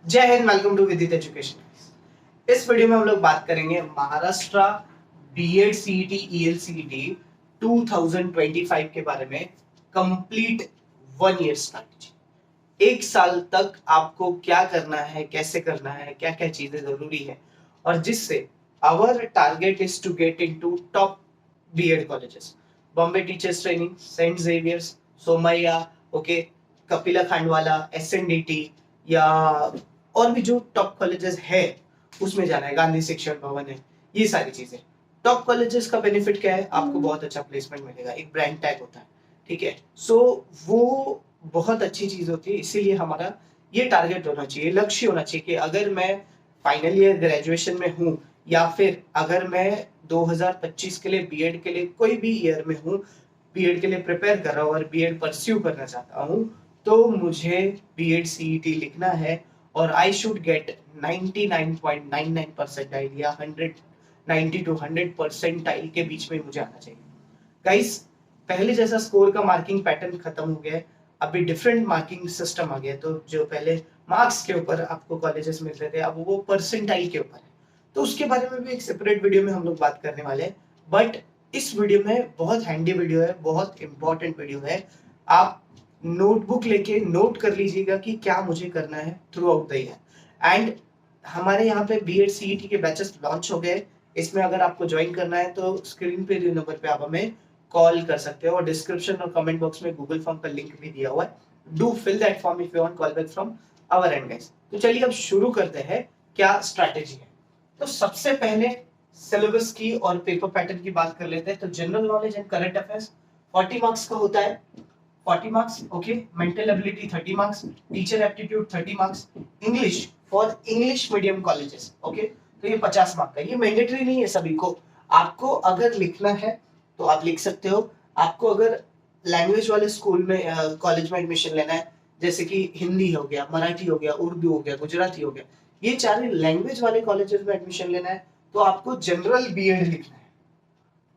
जय Hind, welcome to विदित education. इस वीडियो में हम लोग बात करेंगे महाराष्ट्र बीएड सीईटी ईएलसीईटी 2025 के बारे में। कंप्लीट 1 ईयर स्ट्रैटेजी, 1 साल तक आपको क्या करना है, कैसे करना है, क्या क्या चीजें जरूरी है, और जिससे our target is to get into top BEd colleges, Bombay Teachers Training, Saint Xavier's, Somaiya, okay, Kapila Khandwala, SNDT, या और भी जो टॉप कॉलेजेस है उसमें जाना है, गांधी शिक्षण भवन है, ये सारी चीजें। टॉप कॉलेजेस का बेनिफिट क्या है? आपको बहुत अच्छा प्लेसमेंट मिलेगा, एक ब्रांड टैग होता है, ठीक है। सो वो बहुत अच्छी चीज होती है, इसीलिए हमारा ये टारगेट होना चाहिए, लक्ष्य होना चाहिए कि अगर मैं फाइनल ईयर ग्रेजुएशन में हूँ या फिर अगर मैं 2025 के लिए बीएड के लिए कोई भी ईयर में हूँ, बीएड के लिए प्रिपेयर कर रहा हूँ और बीएड परस्यू करना चाहता हूँ, तो मुझे बीएड सीईटी लिखना है और आई शुड गेट 99.99 परसेंटाइल या 90 to 100 परसेंटाइल के बीच में मुझे आना चाहिए। गाइस, पहले जैसा स्कोर का मार्किंग पैटर्न खत्म हो गया है, अभी डिफरेंट मार्किंग सिस्टम आ गया है। तो जो पहले मार्क्स के ऊपर आपको कॉलेजेस मिलते थे, अब वो परसेंटाइल के ऊपर है। तो उसके बारे में भी एक सेपरेट वीडियो में हम लोग बात करने वाले हैं। बट इस वीडियो में बहुत हैंडी वीडियो है, बहुत इंपॉर्टेंट वीडियो है। आप नोटबुक लेके नोट कर लीजिएगा कि क्या मुझे करना है through out the year. And हमारे यहाँ पे बीएड सीईटी के बैचेस लॉन्च हो गए। इसमें अगर आपको ज्वाइन करना है तो स्क्रीन पे दिए नंबर पे आप हमें कॉल कर सकते हो, और डिस्क्रिप्शन और कमेंट बॉक्स में गूगल फॉर्म का लिंक भी दिया हुआ है। Do fill that form if you want call back from our end guys. तो चलिए अब शुरू करते हैं, क्या स्ट्रैटेजी है। तो सबसे पहले सिलेबस की और पेपर पैटर्न की बात कर लेते हैं। तो general knowledge and current affairs 40 marks का होता है, 40 marks, okay. Mental ability 30 marks, teacher aptitude 30 marks, English for English medium colleges, okay, तो ये 50 मार्क्स का। ये मैंडेटरी नहीं है सभी को, आपको अगर लिखना है तो आप लिख सकते हो। आपको अगर लैंग्वेज वाले स्कूल में कॉलेज में एडमिशन लेना है, जैसे कि हिंदी हो गया, मराठी हो गया, उर्दू हो गया, गुजराती हो गया, ये चार लैंग्वेज वाले कॉलेजेस में एडमिशन लेना है, तो आपको जनरल बीएड लिखना है।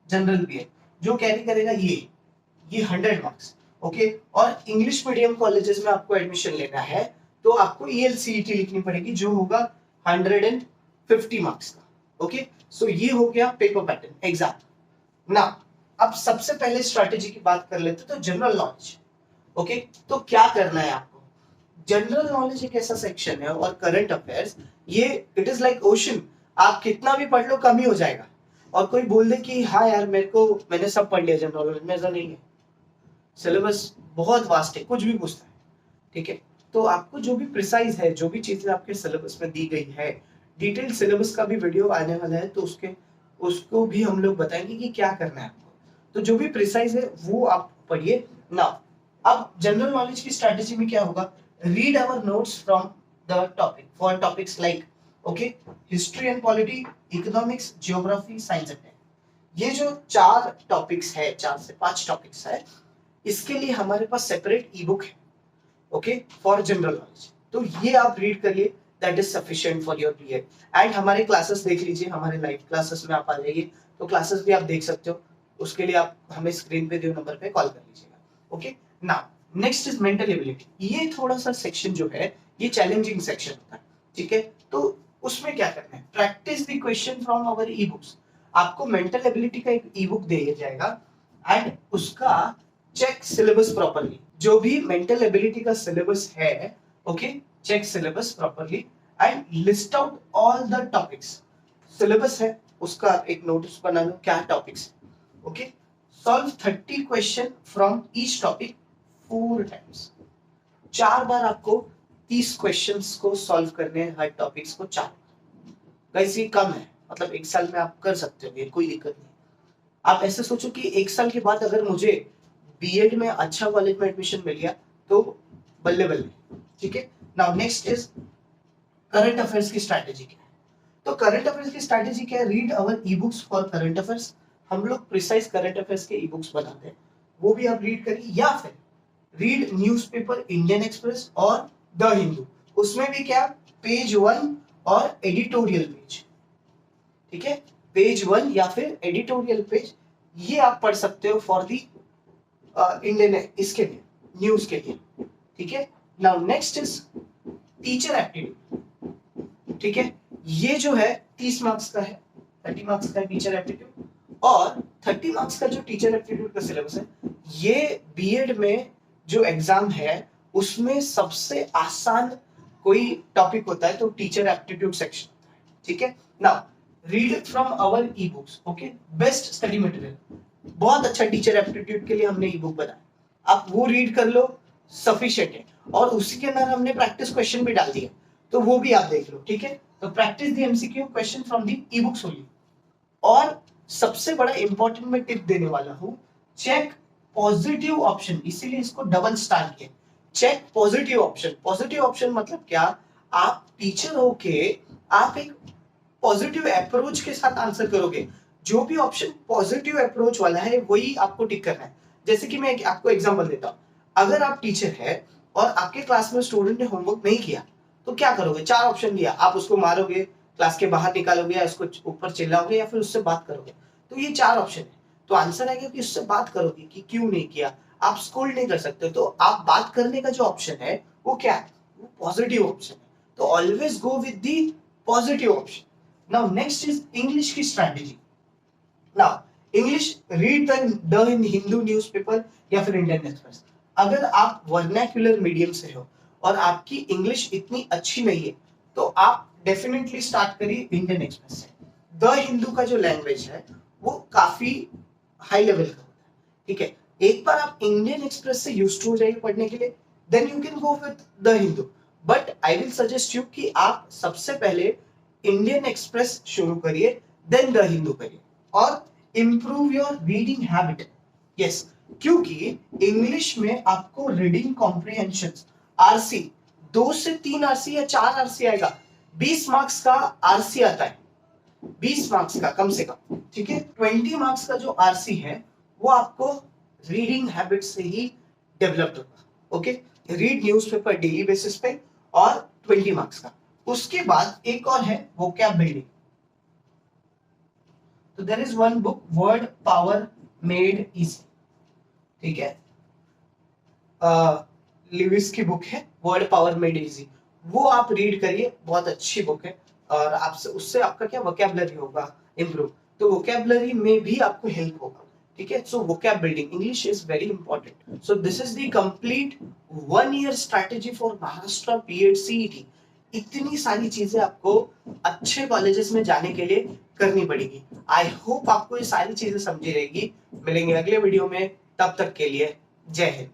जनरल बीएड जो कैरी करेगा ये 100 मार्क्स, ओके। और इंग्लिश मीडियम कॉलेजेस में आपको एडमिशन लेना है तो आपको ईएलसीईटी लिखनी पड़ेगी, जो होगा 150 मार्क्स का, ओके। सो ये हो गया पेपर पैटर्न एग्जाम ना। अब सबसे पहले स्ट्रैटेजी की बात कर लेते तो जनरल नॉलेज, ओके। तो क्या करना है आपको? जनरल नॉलेज एक ऐसा सेक्शन है, और करंट अफेयर्स ये इट इज लाइक ओशन। आप कितना भी पढ़ लो कम ही हो जाएगा। और कोई बोल दे कि हाँ यार मैंने सब पढ़ लिया जनरल नॉलेज में, ऐसा नहीं है। सिलेबस बहुत वास्ट है, कुछ भी पूछता है, ठीक है। तो आपको जो भी प्रिसाइज है, जो भी चीजें आपके सिलेबस में दी गई है, डिटेल सिलेबस का भी वीडियो आने वाला है, तो उसको भी हम लोग बताएंगे कि क्या करना है आपको। तो जो भी प्रिसाइज है वो आप पढ़िए ना। अब जनरल नॉलेज की स्ट्रेटेजी में क्या होगा? Read our notes from the topic for topics like, okay, history and polity, economics, geography, science and tech. ये जो 4 टॉपिक्स है, 4 से 5 टॉपिक्स है, इसके लिए हमारे पास सेपरेट ई बुक है, ओके, फॉर जनरल नॉलेज। तो ये आप रीड करिए, that is sufficient for your BEd. And हमारे क्लासेस देख लीजिए, हमारे लाइव क्लासेस में आप आ जाइए, तो क्लासेस भी आप देख सकते हो। उसके लिए आप हमें स्क्रीन पे दिए नंबर पे कॉल कर लीजिएगा, okay. Now next is mental ability. ये थोड़ा सा सेक्शन जो है ये चैलेंजिंग सेक्शन होता है, ठीक है। तो उसमें क्या करना है? Practice the question from our e books. आपको मेंटल एबिलिटी का एक ई बुक दिया जाएगा एंड उसका चेक सिलेबस प्रॉपरली। जो भी मेंटल एबिलिटी का सिलेबस है, okay, check syllabus properly and list out all the topics. Syllabus है उसका एक नोटिस बना लो, क्या topics, okay. Solve 30 question from each topic 4 times. 4 बार आपको 30 क्वेश्चंस को सॉल्व करने हैं, हर टॉपिक्स को 4। गाइस ये कम है, मतलब 1 साल में आप कर सकते हो, ये कोई दिक्कत नहीं। आप ऐसे सोचो कि 1 साल के बाद अगर मुझे बीएड में अच्छा कॉलेज में एडमिशन मिल गया तो बल्ले बल्ले, ठीक है। Now next is current affairs की स्ट्रैटेजी क्या है? तो करंट अफेयर्स की स्ट्रैटेजी क्या है? Read our e books for current affairs. हम लोग प्रिसाइज करंट अफेयर्स के ई बुक्स बनाते हैं, वो भी आप रीड करिए, या फिर रीड न्यूज़पेपर इंडियन एक्सप्रेस और द हिंदू। उसमें भी क्या, पेज 1 और एडिटोरियल पेज, ठीक है। पेज 1 या फिर एडिटोरियल पेज, ये आप पढ़ सकते हो फॉर दी इंडियन, इसके लिए, न्यूज के लिए, ठीक है। Now next is teacher aptitude. ठीक है, ये जो है 30 मार्क्स का है, 30 मार्क्स का टीचर एप्टीट्यूड, और 30 मार्क्स का जो टीचर एप्टीट्यूड का सिलेबस है, ये बीएड में जो एग्जाम है उसमें सबसे आसान कोई टॉपिक होता है तो टीचर एप्टीट्यूड सेक्शन, ठीक है। Now read from our e books, okay, best study material, बहुत अच्छा टीचर एप्टीट्यूड के लिए हमने ई बुक बनाया, आप वो रीड कर लो, सफिशिएंट है। और उसी के अंदर हमने प्रैक्टिस क्वेश्चन भी डाल दिया, तो वो भी आप देख लो, ठीक है। तो practice the MCQ question from the e books only. और सबसे बड़ा इंपॉर्टेंट मैं टिप देने वाला हूं, चेक पॉजिटिव ऑप्शन, इसीलिए इसको डबल स्टार किया, check positive option. Positive option मतलब क्या, आप टीचर होके आप एक पॉजिटिव अप्रोच के साथ आंसर करोगे, जो भी ऑप्शन पॉजिटिव अप्रोच वाला है वही आपको टिक करना है। जैसे कि मैं आपको एग्जांपल देता हूं, अगर आप टीचर है और आपके क्लास में स्टूडेंट ने होमवर्क नहीं किया तो क्या करोगे, 4 ऑप्शन दिया, आप उसको मारोगे, क्लास के बाहर निकालोगे, या उसको ऊपर चिल्लाओगे, या फिर उससे बात करोगे, तो ये 4 ऑप्शन है। तो आंसर आएगा कि उससे बात करोगे कि क्यों नहीं किया, आप स्कोल्ड नहीं कर सकते, तो आप बात करने का जो ऑप्शन है वो क्या है, वो पॉजिटिव ऑप्शन है। तो always go with the positive option. Now next is English की strategy. Now English, read the Hindu newspaper या फिर इंडियन एक्सप्रेस। अगर आप वर्नाक्युलर मीडियम से हो और आपकी इंग्लिश इतनी अच्छी नहीं है तो आप डेफिनेटली स्टार्ट करिए इंडियन एक्सप्रेस से। द हिंदू का जो लैंग्वेज है वो काफी हाई लेवल का होता है, ठीक है। एक बार आप इंडियन एक्सप्रेस से यूज्ड हो जाइए पढ़ने के लिए, then you can go with the Hindu. But I will suggest you कि आप सबसे पहले इंडियन एक्सप्रेस शुरू करिए, देन द हिंदू करिए, और improve your reading habit. Yes, क्योंकि इंग्लिश में आपको रीडिंग कॉम्प्रिहेंशन आरसी 2 से 3 आरसी या 4 आरसी आएगा, 20 मार्क्स का आरसी आता है, 20 मार्क्स का कम से कम, ठीक है। 20 मार्क्स का जो आरसी है वो आपको रीडिंग हैबिट से ही डेवलप होगा, okay. Read newspaper daily basis पे, और 20 मार्क्स का। उसके बाद एक और है वोकैब बिल्डिंग। तो there is one book, word power made easy, ठीक है, लिविस की बुक है वर्ड पावर मेड इजी, वो आप रीड करिए, बहुत अच्छी बुक है। और आपसे उससे आपका क्या वोकैबुलरी होगा इंप्रूव, तो वोकैबुलरी में भी आपको हेल्प होगा, ठीक है। So vocab building English is very important. So this is the complete 1 year strategy for Maharashtra BEd CET. इतनी सारी चीजें आपको अच्छे कॉलेजेस में जाने के लिए करनी पड़ेगी। आई होप आपको ये सारी चीजें समझी रहेगी। मिलेंगे अगले वीडियो में, तब तक के लिए जय हिंद।